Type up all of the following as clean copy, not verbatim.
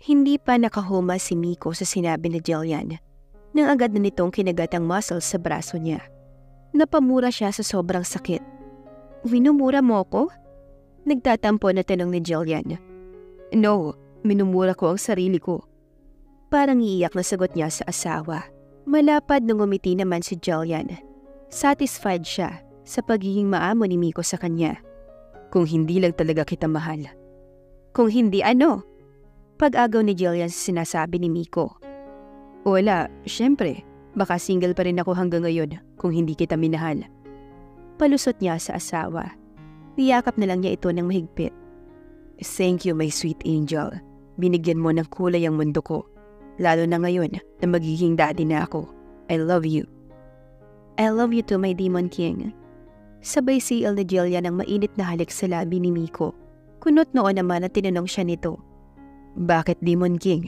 Hindi pa nakahuma si Miko sa sinabi ni Jillian nang agad na nitong kinagat ang muscles sa braso niya. Napamura siya sa sobrang sakit. "Minumura mo ko?" Nagtatampo na tanong ni Jillian. "No, minumura ko ang sarili ko." Parang iiyak na sagot niya sa asawa. Malapad nung umiti naman si Jillian. Satisfied siya sa pagiging maamo ni Miko sa kanya. "Kung hindi lang talaga kita mahal." "Kung hindi ano?" Pag-agaw ni Jillian sa sinasabi ni Miko. "Wala, syempre. Baka single pa rin ako hanggang ngayon kung hindi kita minahal." Palusot niya sa asawa. Niyakap na lang niya ito ng mahigpit. "Thank you, my sweet angel. Binigyan mo ng kulay ang mundo ko. Lalo na ngayon na magiging daddy na ako. I love you." "I love you too, my Demon King." Sabay siil ni Jillian ang mainit na halik sa labi ni Miko. Kunot noon naman at tinanong siya nito. "Bakit Demon King?"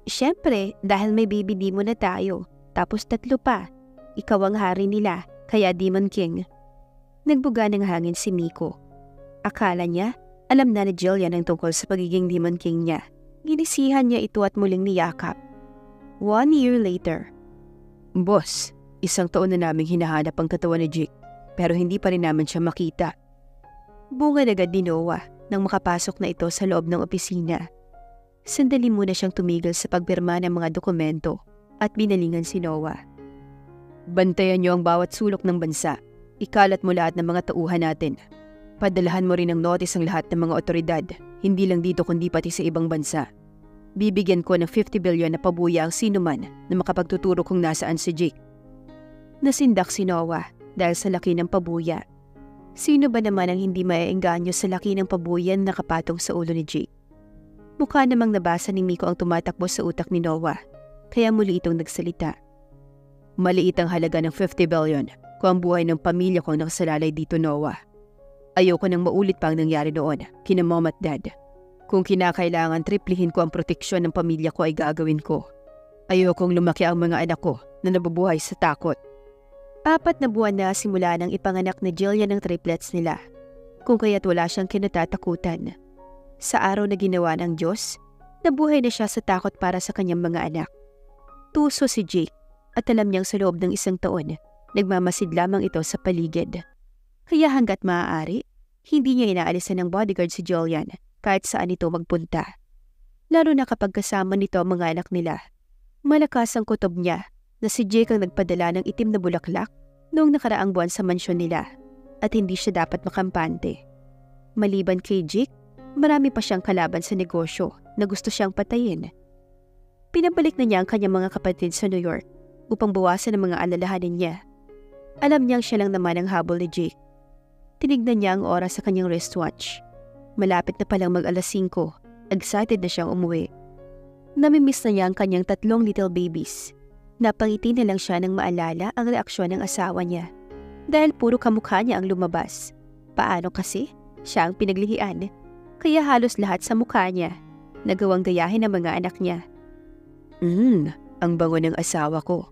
"Siyempre, dahil may baby demon na tayo. Tapos 3 pa. Ikaw ang hari nila, kaya Demon King." Nagbuga ng hangin si Miko. Akala niya, alam na ni Jillian ang tungkol sa pagiging Demon King niya. Ginisihan niya ito at muling niyakap. 1 year later. "Boss, 1 taon na naming hinahanap ang katawan ni Jake, pero hindi pa rin namin siya makita." Bungad agad ni Noah nang makapasok na ito sa loob ng opisina. Sandali muna siyang tumigil sa pagpirma ng mga dokumento at binalingan si Noah. "Bantayan niyo ang bawat sulok ng bansa. Ikalat mo lahat ng mga tauhan natin. Padalahan mo rin ng notice ang lahat ng mga otoridad, hindi lang dito kundi pati sa ibang bansa. Bibigyan ko ng 50 billion na pabuya ang sino man na makapagtuturo kung nasaan si Jake." Nasindak si Noah dahil sa laki ng pabuya. Sino ba naman ang hindi maiengganyo sa laki ng pabuya na nakapatong sa ulo ni Jake? Mukha namang nabasa ni Miko ang tumatakbo sa utak ni Noah, kaya muli itong nagsalita. "Maliit ang halaga ng 50 billion kung ang buhay ng pamilya ko ang nakasalalay dito, Noah. Ayoko nang maulit pa ang nangyari noon kina Mom at Dad. Kung kinakailangan triplihin ko ang proteksyon ng pamilya ko ay gagawin ko. Ayokong lumaki ang mga anak ko na nabubuhay sa takot." 4 na buwan na simula nang ipanganak ni Jillian ang triplets nila, kung kaya't wala siyang kinatatakutan. Sa araw na ginawa ng Diyos, nabuhay na siya sa takot para sa kanyang mga anak. Tuso si Jake at alam niyang sa loob ng 1 taon, nagmamasid lamang ito sa paligid. Kaya hanggat maaari, hindi niya inaalisan ng bodyguard si Jillian kahit saan ito magpunta. Lalo na kapag kasama nito ang mga anak nila. Malakas ang kutob niya na si Jake ang nagpadala ng itim na bulaklak noong nakaraang buwan sa mansyon nila at hindi siya dapat makampante. Maliban kay Jake, marami pa siyang kalaban sa negosyo na gusto siyang patayin. Pinabalik na niya ang kanyang mga kapatid sa New York upang bawasan ang mga alalahanin niya. Alam niyang siya lang naman ang habol ni Jake. Tinignan niya ang oras sa kanyang wristwatch. Malapit na palang mag-alas 5, excited na siyang umuwi. Namimiss na niya ang kanyang 3 little babies. Napangiti na lang siya nang maalala ang reaksyon ng asawa niya. Dahil puro kamukha niya ang lumabas. Paano kasi? Siya ang pinaglihian. Kaya halos lahat sa mukha niya nagawang gayahin ng mga anak niya. Ang bango ng asawa ko."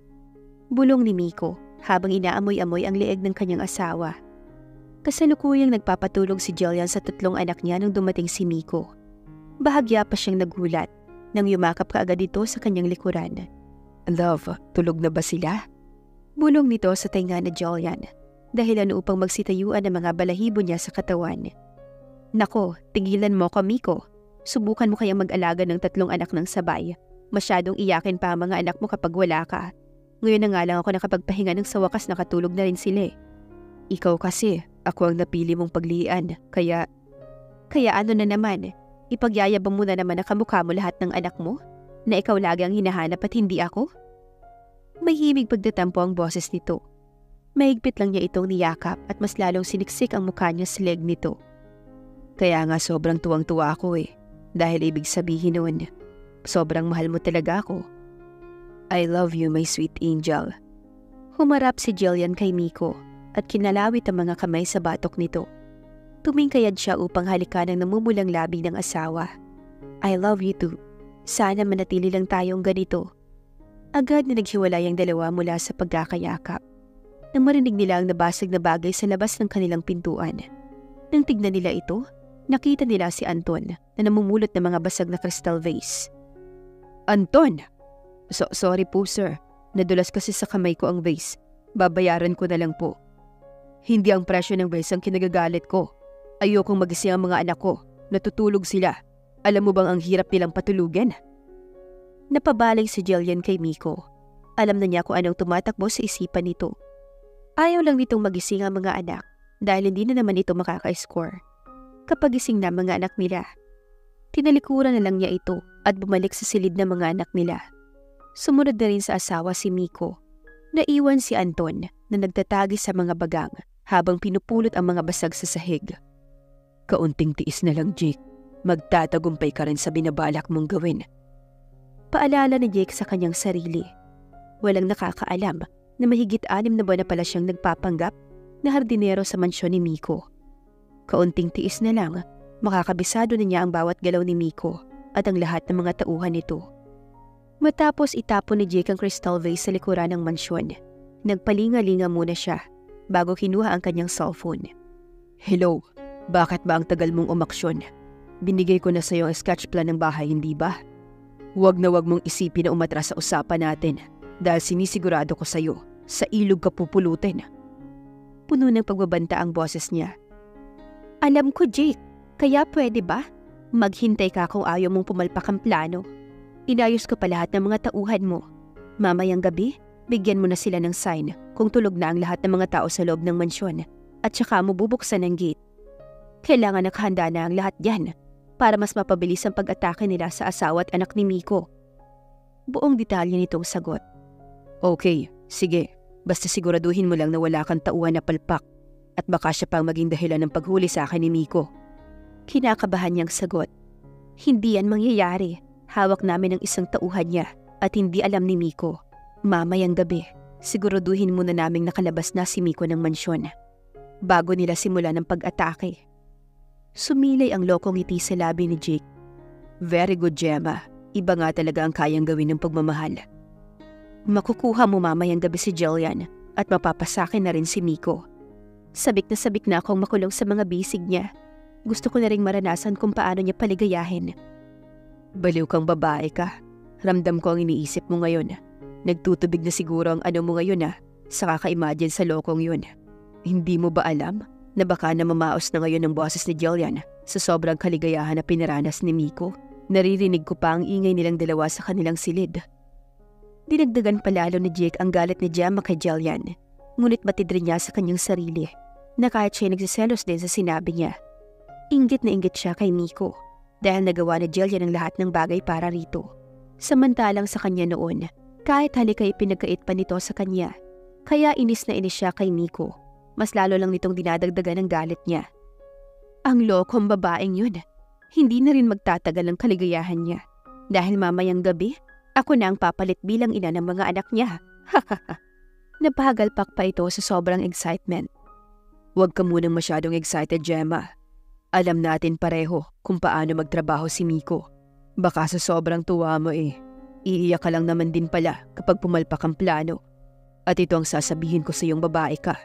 Bulong ni Miko habang inaamoy-amoy ang leeg ng kanyang asawa. Kasalukuyang nagpapatulog si Jillian sa 3 anak niya nang dumating si Miko. Bahagya pa siyang nagulat nang yumakap kaagad ito sa kanyang likuran. "Love, tulog na ba sila?" Bulong nito sa tenga ni Jillian, dahilan upang magsitayuan ang mga balahibo niya sa katawan. "Nako, tigilan mo ko, Miko. Subukan mo kayang mag-alaga ng 3 anak ng sabay. Masyadong iyakin pa ang mga anak mo kapag wala ka. Ngayon na nga lang ako nakapagpahinga ng sa wakas nakatulog na rin sila. Ikaw kasi, ako ang napili mong paglian, kaya..." "Kaya ano na naman? Ipagyayabang mo na naman na kamukha mo lahat ng anak mo? Na ikaw lagi ang hinahanap at hindi ako?" May himig pagtatampo ang boses nito. Mahigpit lang niya itong niyakap at mas lalong siniksik ang mukha niya sa leg nito. "Kaya nga sobrang tuwang-tuwa ako dahil ibig sabihin noon, sobrang mahal mo talaga ako. I love you, my sweet angel." Humarap si Jillian kay Miko at kinalawit ang mga kamay sa batok nito. Tumingkayad siya upang halikan ang namumulang labi ng asawa. "I love you too. Sana manatili lang tayong ganito." Agad na naghiwalay ang dalawa mula sa pagkakayakap. Nang marinig nila ang nabasag na bagay sa labas ng kanilang pintuan. Nang tignan nila ito, nakita nila si Anton na namumulot ng mga basag na crystal vase. Anton! Sorry po sir, nadulas kasi sa kamay ko ang vase. Babayaran ko na lang po. Hindi ang presyo ng vase ang kinagagalit ko. Ayokong magising ang mga anak ko. Natutulog sila. Alam mo bang ang hirap nilang patulugan? Napabalay si Jillian kay Miko. Alam na niya kung anong tumatakbo sa isipan nito. Ayaw lang nitong magising ang mga anak dahil hindi na naman ito makaka-score. Kapag gising na mga anak nila, tinalikuran na lang niya ito at bumalik sa silid ng mga anak nila. Sumunod na rin sa asawa si Miko. Naiwan si Anton na nagtatagi sa mga bagang habang pinupulot ang mga basag sa sahig. Kaunting tiis na lang, Jake. Magtatagumpay ka rin sa binabalak mong gawin. Paalala ni Jake sa kanyang sarili. Walang nakakaalam na mahigit 6 na buwan na pala siyang nagpapanggap na hardinero sa mansyon ni Miko. Kaunting tiis na lang, makakabisado na niya ang bawat galaw ni Miko at ang lahat ng mga tauhan nito. Matapos itapon ni Jake ang crystal vase sa likuran ng mansyon, nagpalinga-linga muna siya bago kinuha ang kanyang cellphone. Hello, bakit ba ang tagal mong umaksyon? Binigay ko na sa iyo ang sketch plan ng bahay, hindi ba? Huwag na huwag mong isipin na umatras sa usapan natin dahil sinisigurado ko sa iyo, sa ilog ka pupulutin. Puno ng pagbabanta ang boses niya. Alam ko, Jake, kaya pwede ba? Maghintay ka kung ayaw mong pumalpak ang plano. Inayos ko pa lahat ng mga tauhan mo. Mamayang gabi, bigyan mo na sila ng sign kung tulog na ang lahat ng mga tao sa loob ng mansyon at saka mo bubuksan ang gate. Kailangan nakahanda na ang lahat yan para mas mapabilis ang pag-atake nila sa asawa at anak ni Miko. Buong detalye nitong sagot. Okay, sige. Basta siguraduhin mo lang na wala kang tauhan na palpak at baka siya pang maging dahilan ng paghuli sa akin ni Miko. Kinakabahan niyang sagot. Hindi yan mangyayari. Hawak namin ang isang tauhan niya at hindi alam ni Miko. Mamayang gabi, siguraduhin muna naming nakalabas na si Miko ng mansyon bago nila simulan ng pag-atake. Sumilay ang lokong ngiti sa labi ni Jake. Very good, Gemma. Iba nga talaga ang kayang gawin ng pagmamahal. Makukuha mo mamayang gabi si Jillian at mapapasakin na rin si Miko. Sabik na akong makulong sa mga bisig niya. Gusto ko na ring maranasan kung paano niya paligayahin. Baliw kang babae ka. Ramdam ko ang iniisip mo ngayon. Nagtutubig na siguro ang ano mo ngayon sa kaka-imagine sa lokong yun. Hindi mo ba alam na baka namamaos na ngayon ang boses ni Jillian sa sobrang kaligayahan na pinaranas ni Miko? Naririnig ko pa ang ingay nilang dalawa sa kanilang silid. Dinagdagan palalo ni Jake ang galit ni Gemma kay Jillian. Ngunit batid rin niya sa kanyang sarili na kahit siya nagsiselos din sa sinabi niya. Inggit na inggit siya kay Miko dahil nagawa ni Jillian ang lahat ng bagay para rito. Samantalang sa kanya noon, kahit halika'y pinagkait pa nito sa kanya, kaya inis na inis siya kay Miko. Mas lalo lang nitong dinadagdagan ng galit niya. Ang lokong babaeng yun, hindi na rin magtatagal ang kaligayahan niya. Dahil mamayang gabi, ako na ang papalit bilang ina ng mga anak niya. Napahagalpak pa ito sa sobrang excitement. Huwag ka munang masyadong excited, Gemma. Alam natin pareho kung paano magtrabaho si Miko. Baka sa sobrang tuwa mo iiyak ka lang naman din pala kapag pumalpak ang plano. At ito ang sasabihin ko sa iyong babae ka.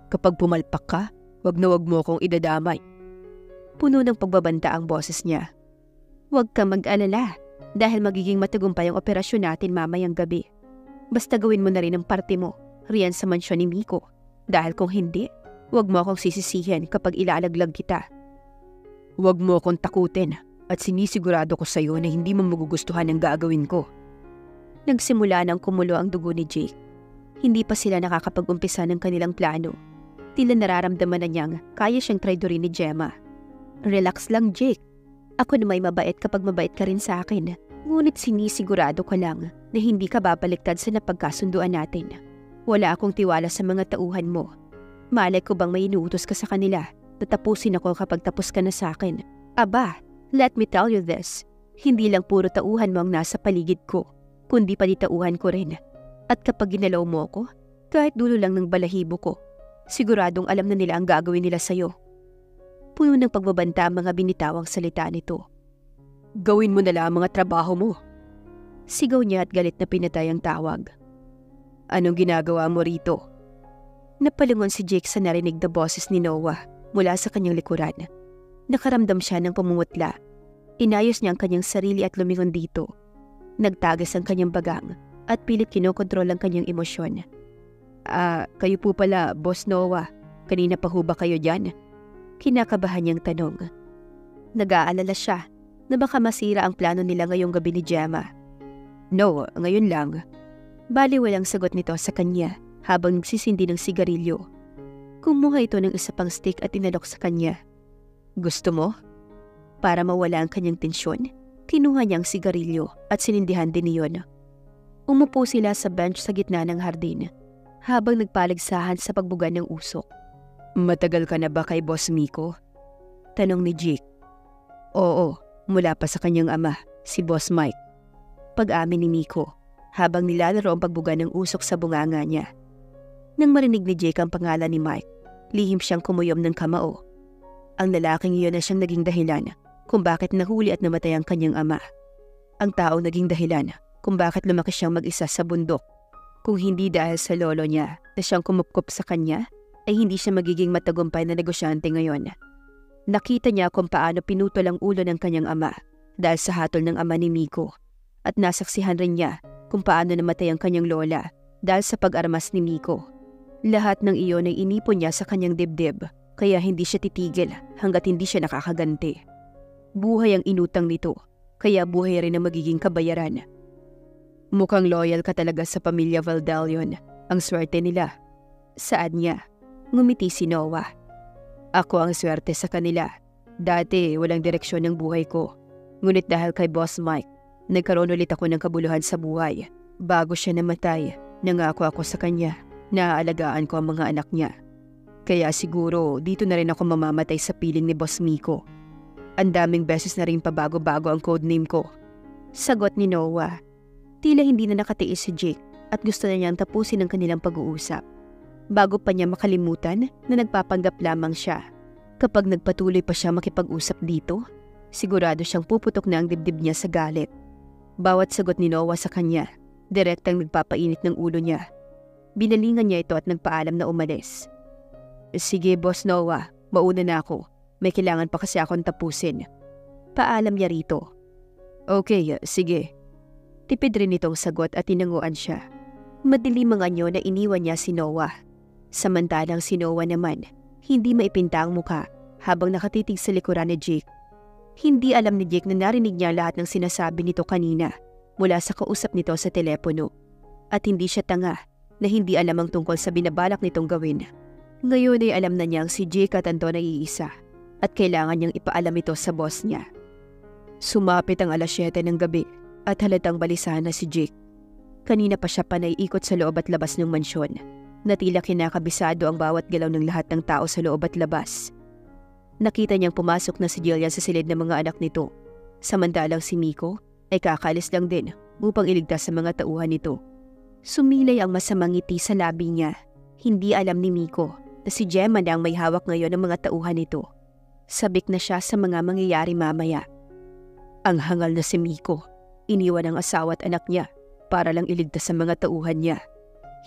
Kapag pumalpak ka, wag na wag mo akong idadamay. Puno ng pagbabanta ang boses niya. Huwag ka mag-alala dahil magiging matagumpay ang operasyon natin mamayang gabi. Basta gawin mo na rin ang parte mo riyan sa mansyon ni Miko. Dahil kung hindi, huwag mo akong sisisihin kapag ilalaglag kita. Huwag mo akong takutin at sinisigurado ko sa iyo na hindi mo magugustuhan ang gagawin ko. Nagsimula nang kumulo ang dugo ni Jake. Hindi pa sila nakakapag-umpisa ng kanilang plano. Tila nararamdaman na niyang kaya siyang traidorin ni Gemma. Relax lang, Jake. Ako na may mabait kapag mabait ka rin sa akin. Ngunit sinisigurado ko lang na hindi ka babaliktad sa napagkasunduan natin. Wala akong tiwala sa mga tauhan mo. Malay ko bang may inuutos ka sa kanila? Tatapusin ako kapag tapos ka na sa akin. Aba, let me tell you this. Hindi lang puro tauhan mo ang nasa paligid ko, kundi pati tauhan ko rin. At kapag ginalaw mo ako, kahit dulo lang ng balahibo ko, siguradong alam na nila ang gagawin nila sa'yo. Puno ng pagbabanta ang mga binitawang salita nito. Gawin mo na lang ang mga trabaho mo. Sigaw niya at galit na pinatay ang tawag. Anong ginagawa mo rito? Napalingon si Jake sa narinig na boses ni Noah mula sa kanyang likuran. Nakaramdam siya ng pamumutla. Inayos niya ang kanyang sarili at lumingon dito. Nagtagas ang kanyang bagang at pilit kinokontrol ang kanyang emosyon. Kayo po pala, Boss Noah. Kanina pa ho ba kayo dyan? Kinakabahan niyang tanong. Nag-aalala siya na baka masira ang plano nila ngayong gabi ni Gemma. No, ngayon lang. Bali walang sagot nito sa kanya habang nagsisindi ng sigarilyo. Kumuha ito ng isa pang stick at inalok sa kanya. Gusto mo? Para mawala ang kanyang tensyon, kinuha niya ang sigarilyo at sinindihan din niyon. Umupo sila sa bench sa gitna ng hardin habang nagpaligsahan sa pagbuga ng usok. Matagal ka na ba kay Boss Miko? Tanong ni Jake. Oo, mula pa sa kanyang ama, si Boss Mike. Pag-amin ni Miko habang nilalaro ang pagbuga ng usok sa bunganga niya. Nang marinig ni Jake ang pangalan ni Mike, lihim siyang kumuyom ng kamao. Ang lalaking iyon na siyang naging dahilan kung bakit nahuli at namatay ang kanyang ama. Ang taong naging dahilan kung bakit lumaki siyang mag-isa sa bundok. Kung hindi dahil sa lolo niya na siyang kumupkop sa kanya, ay hindi siya magiging matagumpay na negosyante ngayon. Nakita niya kung paano pinutol ang ulo ng kanyang ama dahil sa hatol ng ama ni Miko. At nasaksihan rin niya kung paano namatay ang kanyang lola dahil sa pag-armas ni Miko. Lahat ng iyon ay inipon niya sa kanyang dibdib, kaya hindi siya titigil hanggat hindi siya nakakaganti. Buhay ang inutang nito, kaya buhay rin ang magiging kabayaran. Mukhang loyal ka talaga sa pamilya Valdalion. Ang swerte nila. Saan niya? Ngumiti si Noah. Ako ang swerte sa kanila. Dati walang direksyon ng buhay ko. Ngunit dahil kay Boss Mike, nagkaroon ulit ako ng kabuluhan sa buhay. Bago siya namatay, nangako ako sa kanya na aalagaan ko ang mga anak niya. Kaya siguro dito na rin ako mamamatay sa piling ni Boss Miko. Ang daming beses na rin pabago-bago ang codename ko. Sagot ni Noah. Tila hindi na nakatiis si Jake at gusto na niyang tapusin ang kanilang pag-uusap. Bago pa niya makalimutan na nagpapanggap lamang siya. Kapag nagpatuloy pa siya makipag-usap dito, sigurado siyang puputok na ang dibdib niya sa galit. Bawat sagot ni Noah sa kanya, direktang nagpapainit ng ulo niya. Binalingan niya ito at nagpaalam na umalis. Sige, Boss Noah, mauna na ako. May kailangan pa kasi akong tapusin. Paalam niya rito. Okay, sige. Tipid rin itong sagot at tinanguan siya. Madilim ang anyo na iniwan niya si Noah. Samantalang si Noah naman, hindi maipinta ang muka habang nakatitig sa likuran ni Jake. Hindi alam ni Jake na narinig niya lahat ng sinasabi nito kanina mula sa kausap nito sa telepono. At hindi siya tanga na hindi alam ang tungkol sa binabalak nitong gawin. Ngayon ay alam na niyang si Jake at Anton ay iisa at kailangan niyang ipaalam ito sa boss niya. Sumapit ang 7:00 ng gabi at halatang balisahan na si Jake. Kanina pa siya panay-ikot sa loob at labas ng mansyon na tila kinakabisado ang bawat galaw ng lahat ng tao sa loob at labas. Nakita niyang pumasok na si Jillian sa silid ng mga anak nito, samantalang si Miko ay kakaalis lang din upang iligtas sa mga tauhan nito. Sumilay ang masamang ngiti sa labi niya. Hindi alam ni Miko na si Gemma na ang may hawak ngayon ng mga tauhan nito. Sabik na siya sa mga mangyayari mamaya. Ang hangal na si Miko, iniwan ang asawa at anak niya para lang iligtas sa mga tauhan niya.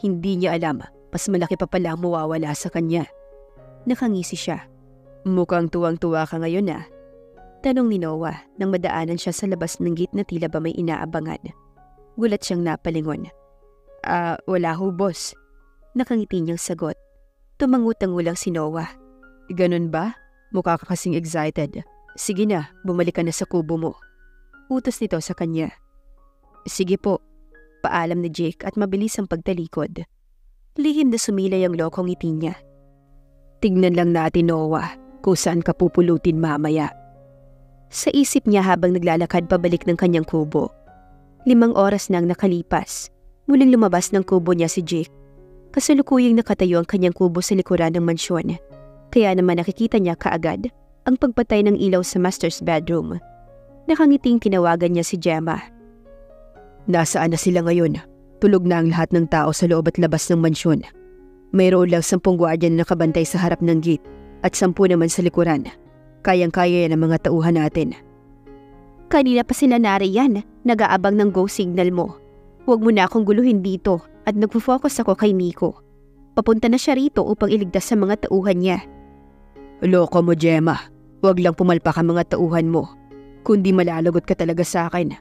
Hindi niya alam, mas malaki pa pala ang mawawala sa kanya. Nakangisi siya. Mukhang tuwang-tuwa ka ngayon ah. Tanong ni Noah nang madaanan siya sa labas ng gate na tila ba may inaabangan. Gulat siyang napalingon. Wala ho boss. Nakangiti niyang sagot. Tumangutango lang si Noah. Ganun ba? Mukha ka kasing excited. Sige na, bumalik ka na sa kubo mo. Utos nito sa kanya. Sige po. Paalam ni Jake at mabilis ang pagtalikod. Lihim na sumilay ang lokong ngiti niya. Tignan lang natin Noah kung saan ka pupulutin mamaya. Sa isip niya habang naglalakad pabalik ng kanyang kubo. 5 oras nang nakalipas. Muling lumabas ng kubo niya si Jake. Kasalukuyang nakatayo ang kanyang kubo sa likuran ng mansyon. Kaya naman nakikita niya kaagad ang pagpatay ng ilaw sa master's bedroom. Nakangiting tinawagan niya si Gemma. Nasaan na sila ngayon? Tulog na ang lahat ng tao sa loob at labas ng mansyon. Mayroon lang 10 gwardiya na nakabantay sa harap ng gate at 10 naman sa likuran. Kayang-kaya yan ang mga tauhan natin. Kanina pa sila nariyan, nag-aabang ng go signal mo. Huwag mo na akong guluhin dito at nagpo-focus ako kay Miko. Papunta na siya rito upang iligtas sa mga tauhan niya. Loko mo, Gemma. Huwag lang pumalpak ang mga tauhan mo. kundi malalagot ka talaga sa akin.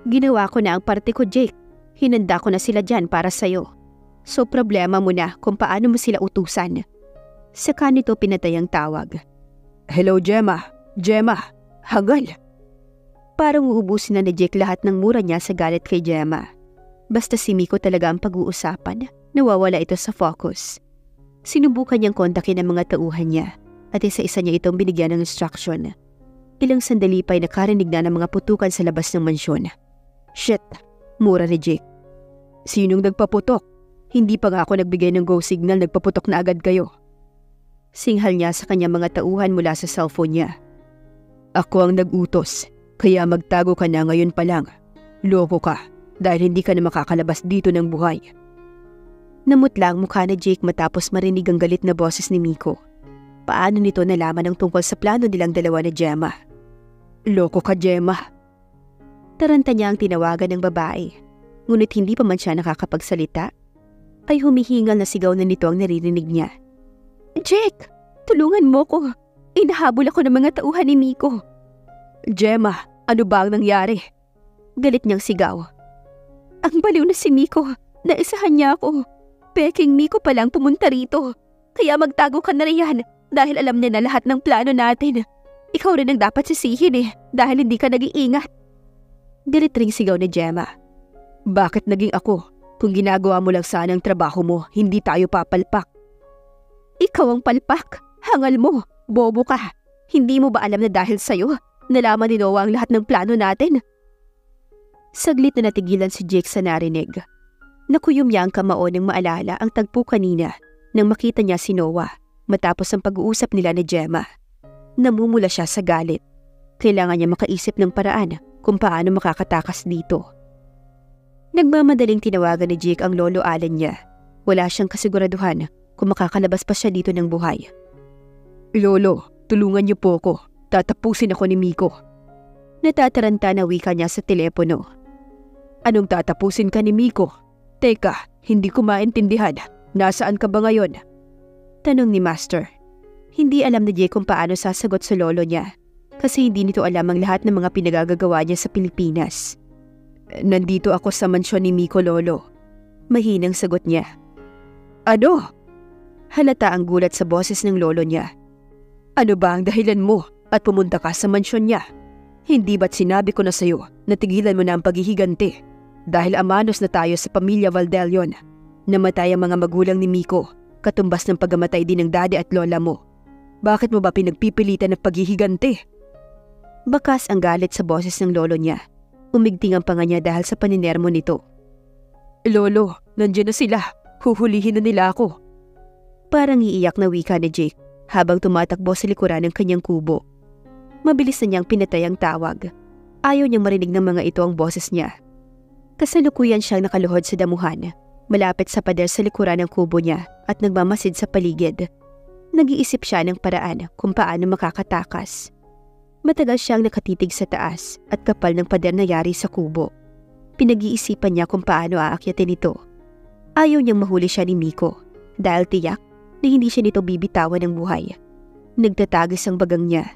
Ginawa ko na ang parte ko, Jake. Hinanda ko na sila dyan para sa'yo. So problema mo na kung paano mo sila utusan. Saka nito pinatay ang tawag. Hello, Gemma. Gemma, hagal. Parang uubusin na ni Jake lahat ng mura niya sa galit kay Gemma. Basta si Miko talaga ang pag-uusapan, nawawala ito sa focus. Sinubukan niyang kontakin ang mga tauhan niya at isa-isa niya itong binigyan ng instruction. Ilang sandali pa'y nakarinig na ng mga putukan sa labas ng mansyon. Shit, mura ni Jake. Sinong nagpaputok? Hindi pa nga ako nagbigay ng go signal, nagpaputok na agad kayo. Singhal niya sa kanyang mga tauhan mula sa cellphone niya. Ako ang nag-utos, kaya magtago ka na ngayon pa lang. Loko ka, dahil hindi ka na makakalabas dito ng buhay. Namutla ang mukha ni Jake matapos marinig ang galit na boses ni Miko. Paano nito nalaman ang tungkol sa plano nilang dalawa ni Gemma? Loko ka, Gemma. Taranta niya ang tinawagan ng babae. Ngunit hindi pa man siya nakakapagsalita, ay humihingal na sigaw na nito ang naririnig niya. Jake, tulungan mo ko. Inahabol ako ng mga tauhan ni Miko. Gemma, ano ba ang nangyari? Galit niyang sigaw. Ang baliw na si Miko. Naisahan niya ako. Peking Miko pa lang pumunta rito. Kaya magtago ka na riyan dahil alam niya na lahat ng plano natin. Ikaw rin ang dapat sisihin dahil hindi ka nag-iingat. Galit ring sigaw ni Gemma. Bakit naging ako? Kung ginagawa mo lang sana ang trabaho mo, hindi tayo papalpak. Ikaw ang palpak. Hangal mo. Bobo ka. Hindi mo ba alam na dahil sa'yo, nalaman ni Noah ang lahat ng plano natin? Saglit na natigilan si Jake sa narinig. Nakuyom niya ang kamao ng maalala ang tagpo kanina nang makita niya si Noah matapos ang pag-uusap nila ni Gemma. Namumula siya sa galit. Kailangan niya makaisip ng paraan kung paano makakatakas dito. Nagmamadaling tinawagan ni Jake ang lolo Allen niya. Wala siyang kasiguraduhan kung makakalabas pa siya dito ng buhay. Lolo, tulungan niyo po ako. Tatapusin ako ni Miko. Natataranta na wika niya sa telepono. Anong tatapusin ka ni Miko? Teka, hindi ko maintindihan. Nasaan ka ba ngayon? Tanong ni Master. Hindi alam ni Jake kung paano sasagot sa lolo niya kasi hindi nito alam ang lahat ng mga pinagagagawa niya sa Pilipinas. Nandito ako sa mansyon ni Miko, Lolo. Mahinang sagot niya. Ano? Halata ang gulat sa boses ng lolo niya. Ano ba ang dahilan mo at pumunta ka sa mansyon niya? Hindi ba't sinabi ko na sa'yo na tigilan mo na ang paghihiganti? Dahil amanos na tayo sa pamilya Valdellion. Namatay ang mga magulang ni Miko, katumbas ng pagkamatay din ng daddy at lola mo. Bakit mo ba pinagpipilitan ng paghihiganti? Bakas ang galit sa boses ng lolo niya. Umigting ang panga niya dahil sa paninermo nito. Lolo, nandiyan na sila. Huhulihin na nila ako. Parang iiyak na wika ni Jake habang tumatakbo sa likuran ng kanyang kubo. Mabilis na niyang pinatay ang tawag. Ayaw niyang marinig ng mga ito ang boses niya. Kasalukuyan siyang nakaluhod sa damuhan, malapit sa pader sa likuran ng kubo niya at nagmamasid sa paligid. Nag-iisip siya ng paraan kung paano makakatakas. Matagal siyang nakatitig sa taas at kapal ng pader na yari sa kubo. Pinag-iisipan niya kung paano aakyatin ito. Ayaw niyang mahuli siya ni Miko dahil tiyak na hindi siya nito bibitawan ng buhay. Nagtatagis ang bagang niya.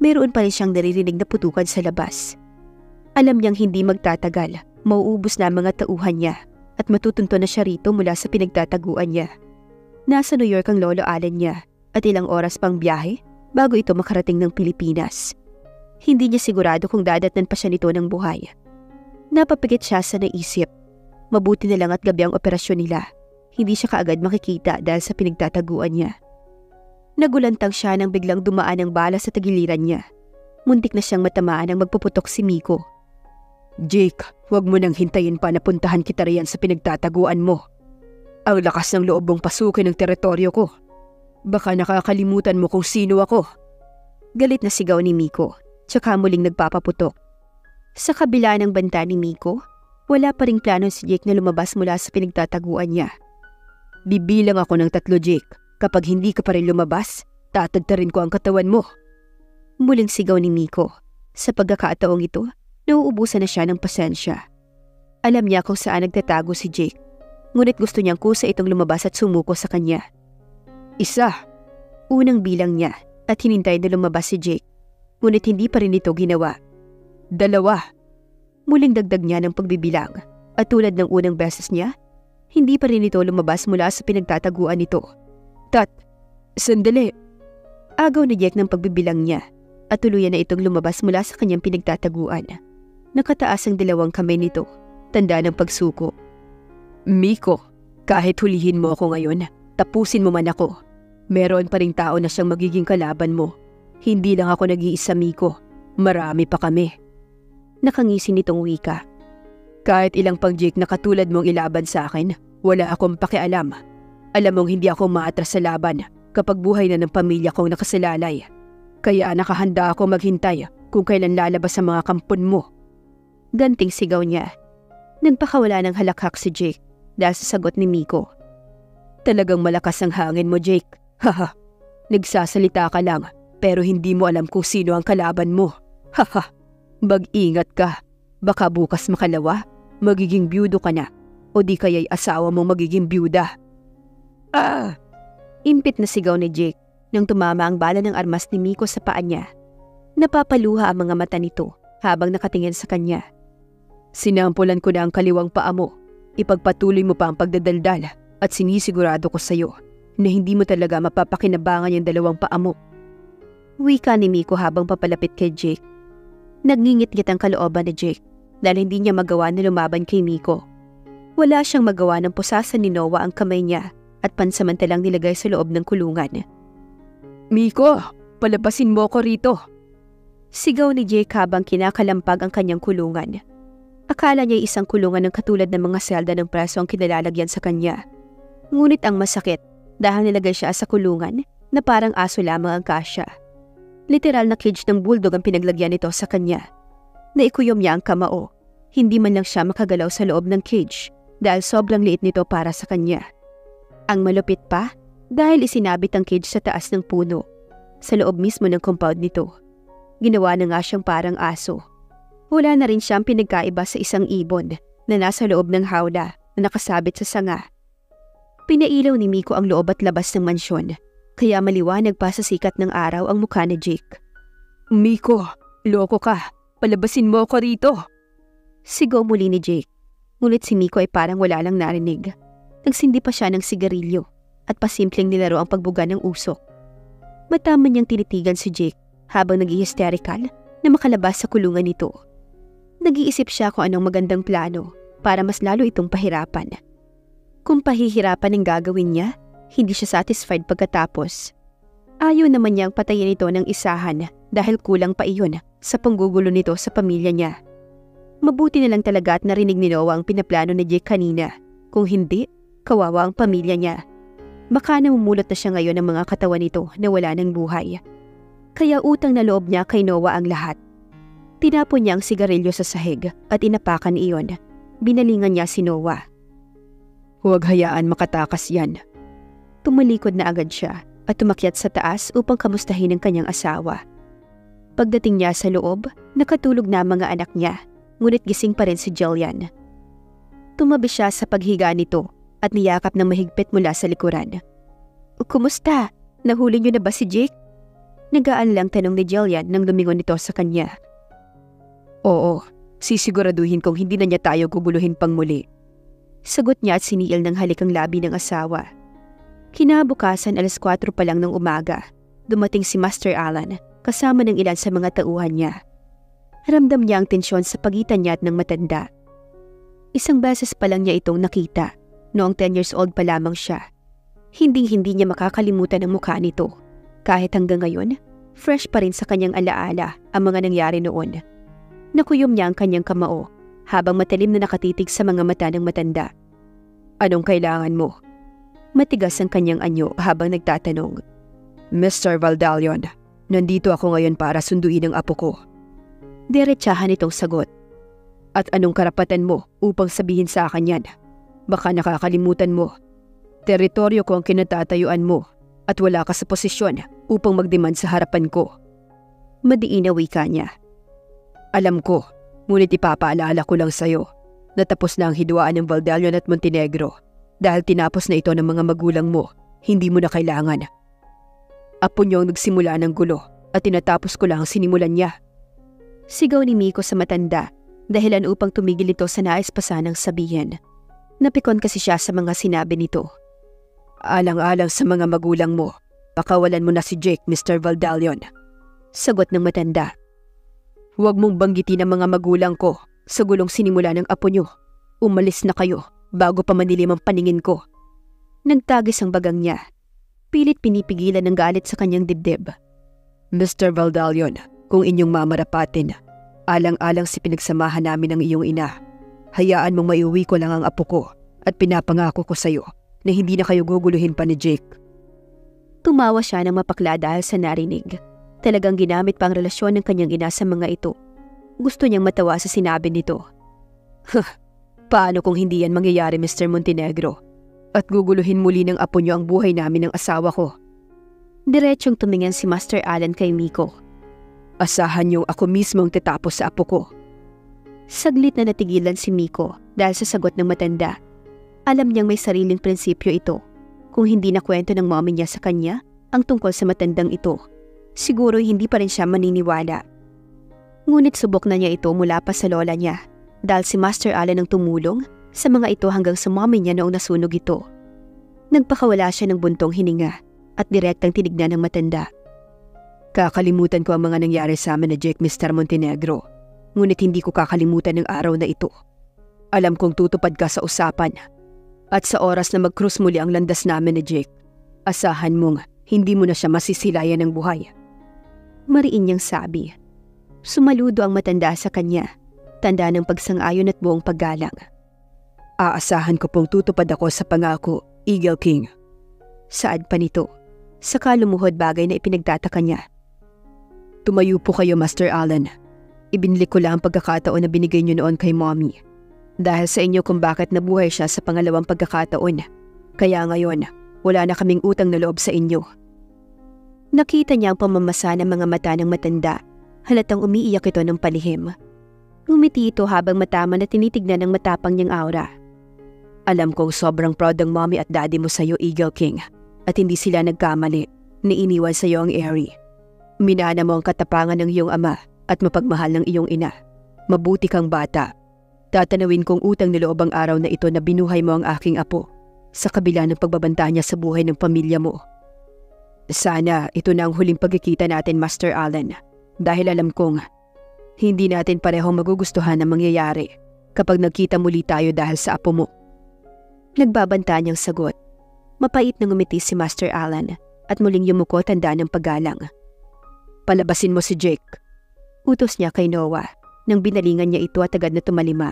Mayroon pa rin siyang naririnig na putukan sa labas. Alam niyang hindi magtatagal, mauubos na ang mga tauhan niya at matutunto na siya rito mula sa pinagtataguan niya. Nasa New York ang lolo Allen niya at ilang oras pang biyahe bago ito makarating ng Pilipinas. Hindi niya sigurado kung dadatnan pa siya nito ng buhay. Napapikit siya sa naisip. Mabuti na lang at gabi ang operasyon nila. Hindi siya kaagad makikita dahil sa pinagtataguan niya. Nagulantang siya nang biglang dumaan ang bala sa tagiliran niya. Muntik na siyang matamaan ang magpuputok si Miko. Jake, huwag mo nang hintayin pa na puntahan kita riyan sa pinagtataguan mo. Ang lakas ng loob mong pasukin ang teritoryo ko. Baka nakakalimutan mo kung sino ako. Galit na sigaw ni Miko, tsaka muling nagpapaputok. Sa kabila ng banta ni Miko, wala pa ring plano si Jake na lumabas mula sa pinagtataguan niya. Bibilang ako ng 3, Jake. Kapag hindi ka pa rin lumabas, tatagtarin ko ang katawan mo. Muling sigaw ni Miko. Sa pagkakataong ito, nauubusan na siya ng pasensya. Alam niya kung saan nagtatago si Jake. Ngunit gusto niyang kusa itong lumabas at sumuko sa kanya. 1. Unang bilang niya at hinintay na lumabas si Jake. Ngunit hindi pa rin ito ginawa 2. Muling dagdag niya ng pagbibilang at tulad ng unang beses niya, hindi pa rin ito lumabas mula sa pinagtataguan nito. Sandali. Agaw ni Jake ng pagbibilang niya at tuluyan na itong lumabas mula sa kanyang pinagtataguan. Nakataas ang 2 kamay nito, tanda ng pagsuko. Miko, kahit hulihin mo ako ngayon, tapusin mo man ako. Meron pa ring tao na siyang magiging kalaban mo. Hindi lang ako nag-iisa, Miko. Marami pa kami. Nakangisi nitong wika. Kahit ilang pang Jake na katulad mong ilaban sa akin, wala akong pakialam. Alam mong hindi ako maatras sa laban kapag buhay na ng pamilya kong nakasalalay. Kaya nakahanda ako maghintay kung kailan lalabas sa mga kampon mo. Ganting sigaw niya. Nagpakawala ng halakhak si Jake dahil sa sagot ni Miko. Talagang malakas ang hangin mo, Jake. Haha. Nagsasalita ka lang pero hindi mo alam kung sino ang kalaban mo. Haha. Mag-ingat ka. Baka bukas makalawa, magiging byudo ka na. O di kaya'y asawa mong magiging byuda. Impit na sigaw ni Jake nang tumama ang bala ng armas ni Miko sa paa niya. Napapaluha ang mga mata nito habang nakatingin sa kanya. Sinampulan ko na ang kaliwang paa mo. Ipagpatuloy mo pa ang pagdadaldal at sinisigurado ko sa'yo na hindi mo talaga mapapakinabangan yung 2 paa mo. Wika ni Miko habang papalapit kay Jake. Nagngingit-ngit ang kalooban ni Jake dahil hindi niya magawa na lumaban kay Miko. Wala siyang magawa ng pusasan ni Noah ang kamay niya at pansamantalang nilagay sa loob ng kulungan. Miko, palabasin mo ko rito. Sigaw ni Jake habang kinakalampag ang kanyang kulungan. Akala niya isang kulungan ng katulad ng mga selda ng preso ang kinalalagyan sa kanya. Ngunit ang masakit dahil nilagay siya sa kulungan na parang aso lamang ang kasya. Literal na cage ng bulldog ang pinaglagyan nito sa kanya. Naikuyom niya ang kamao. Hindi man lang siya makagalaw sa loob ng cage dahil sobrang liit nito para sa kanya. Ang malupit pa dahil isinabit ang cage sa taas ng puno, sa loob mismo ng compound nito. Ginawa na nga siyang parang aso. Wala na rin siyang pinagkaiba sa isang ibon na nasa loob ng hawla na nakasabit sa sanga. Pinailaw ni Miko ang loob at labas ng mansyon, kaya maliwanag pa sa sikat ng araw ang mukha ni Jake. Miko, loko ka. Palabasin mo ko rito. Sigaw muli ni Jake. Ngunit si Miko ay parang wala lang narinig. Nagsindi pa siya ng sigarilyo at pasimpleng nilaro ang pagbuga ng usok. Matama niyang tinitigan si Jake habang nag-hysterical na makalabas sa kulungan nito. Nag-iisip siya kung anong magandang plano para mas lalo itong pahirapan. Kung pahihirapan ang gagawin niya, hindi siya satisfied pagkatapos. Ayaw naman niyang patayin ito ng isahan dahil kulang pa iyon sa panggugulo nito sa pamilya niya. Mabuti na lang talaga at narinig ni Noah ang pinaplano ni Jake kanina. Kung hindi, kawawa ang pamilya niya. Baka namumulot na siya ngayon ng mga katawan nito na wala ng buhay. Kaya utang na loob niya kay Noah ang lahat. Tinapon niya ang sigarilyo sa sahig at inapakan iyon. Binalingan niya si Noah. Huwag hayaan makatakas yan. Tumalikod na agad siya at tumakyat sa taas upang kamustahin ang kanyang asawa. Pagdating niya sa loob, nakatulog na ang mga anak niya, ngunit gising pa rin si Jillian. Tumabi siya sa paghiga nito at niyakap ng mahigpit mula sa likuran. Kumusta? Nahuli niyo na ba si Jake? Nagaan-lang tanong ni Jillian nang lumingon nito sa kanya. Oo, sisiguraduhin kong hindi na niya tayo guguluhin pang muli. Sagot niya at siniil ng halik ang labi ng asawa. Kinabukasan 4:00 pa lang ng umaga, dumating si Master Alan kasama ng ilan sa mga tauhan niya. Ramdam niya ang tensyon sa pagitan niya at ng matanda. Isang beses pa lang niya itong nakita, noong 10 years old pa lamang siya. Hindi niya makakalimutan ang mukha nito. Kahit hanggang ngayon, fresh pa rin sa kanyang alaala ang mga nangyari noon. Nakuyom niya ang kanyang kamao habang matalim na nakatitig sa mga mata ng matanda. Anong kailangan mo? Matigas ang kanyang anyo habang nagtatanong. Mr. Valdalion, nandito ako ngayon para sunduin ang apo ko. Diretsahan itong sagot. At anong karapatan mo upang sabihin sa akin yan? Baka nakakalimutan mo. Teritoryo ko ang kinatatayuan mo at wala ka sa posisyon upang magdemand sa harapan ko. Madiin na wika niya. Alam ko, ngunit ipapaalala ko lang sa'yo. Natapos na ang hidwaan ng Valdalion at Montenegro dahil tinapos na ito ng mga magulang mo. Hindi mo na kailangan. Apo niyo ang nagsimula ng gulo at tinatapos ko lang ang sinimulan niya. Sigaw ni Miko sa matanda, dahilan upang tumigil ito sa nais pa sanang sabihin. Napikon kasi siya sa mga sinabi nito. Alang-alang sa mga magulang mo, pakawalan mo na si Jake, Mr. Valdalion. Sagot ng matanda. Huwag mong banggitin ang mga magulang ko sa gulong sinimula ng apo nyo. Umalis na kayo bago pa manilim ang paningin ko. Nagtagis ang bagang niya. Pilit pinipigilan ng galit sa kanyang dibdib. Mr. Valdalion, kung inyong mamarapatin, alang-alang si pinagsamahan namin ng iyong ina. Hayaan mong maiuwi ko lang ang apo ko at pinapangako ko sa iyo na hindi na kayo guguluhin pa ni Jake. Tumawa siya ng mapakla dahil sa narinig. Talagang ginamit pa ang relasyon ng kanyang ina sa mga ito. Gusto niyang matawa sa sinabi nito. Paano kung hindi yan mangyayari, Mr. Montenegro? At guguluhin muli ng apo niyo ang buhay namin ng asawa ko. Diretsyong tumingin si Master Alan kay Miko. Asahan niyong ako mismo ang tatapos sa apo ko. Saglit na natigilan si Miko dahil sa sagot ng matanda. Alam niyang may sariling prinsipyo ito. Kung hindi na kwento ng mommy niya sa kanya ang tungkol sa matandang ito, siguro hindi pa rin siya maniniwala. Ngunit subok na niya ito mula pa sa lola niya dahil si Master Alan ang tumulong sa mga ito hanggang sa mommy niya noong nasunog ito. Nagpakawala siya ng buntong hininga at direktang tinignan ng matanda. Kakalimutan ko ang mga nangyari sa amin na Jake, Mr. Montenegro. Ngunit hindi ko kakalimutan ng araw na ito. Alam kong tutupad ka sa usapan. At sa oras na mag-cruise muli ang landas namin ni Jake, asahan mong hindi mo na siya masisilayan ng buhay. Mariin niyang sabi. Sumaludo ang matanda sa kanya, tanda ng pagsang-ayon at buong paggalang. Aasahan ko pong tutupad ako sa pangako, Eagle King. Saad pa nito, saka lumuhod bagay na ipinagtataka niya. Tumayo po kayo, Master Alan. Ibinili ko lang ang pagkakataon na binigay niyo noon kay Mommy. Dahil sa inyo kung bakit nabuhay siya sa pangalawang pagkakataon. Kaya ngayon, wala na kaming utang na loob sa inyo. Nakita niya ang pamamasa ng mga mata ng matanda. Halatang umiiyak ito ng palihim. Ngumiti ito habang matama na tinitignan ng matapang niyang aura. Alam kong sobrang proud ang mommy at daddy mo sa'yo, Eagle King. At hindi sila nagkamali na iniwan sa'yo ang Airy. Minana mo ang katapangan ng iyong ama at mapagmahal ng iyong ina. Mabuti kang bata. Tatanawin kong utang na loob ang araw na ito na binuhay mo ang aking apo sa kabila ng pagbabanta niya sa buhay ng pamilya mo. Sana ito na ang huling pagkikita natin, Master Alan, dahil alam kong hindi natin parehong magugustuhan ang mangyayari kapag nagkita muli tayo dahil sa apo mo. Nagbabanta niyang sagot. Mapait na ngumiti si Master Alan at muling yumuko tanda ng paggalang. Palabasin mo si Jake. Utos niya kay Noah nang binalingan niya ito at agad na tumalima.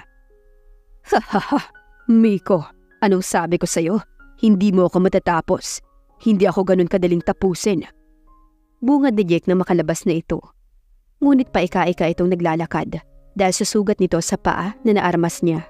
Hahaha, Miko, anong sabi ko sa'yo? Hindi mo ako matatapos. Hindi ako ganun kadaling tapusin. Bungad ni Jake na makalabas na ito. Ngunit paika-ika itong naglalakad dahil sa sugat nito sa paa na naarmas niya.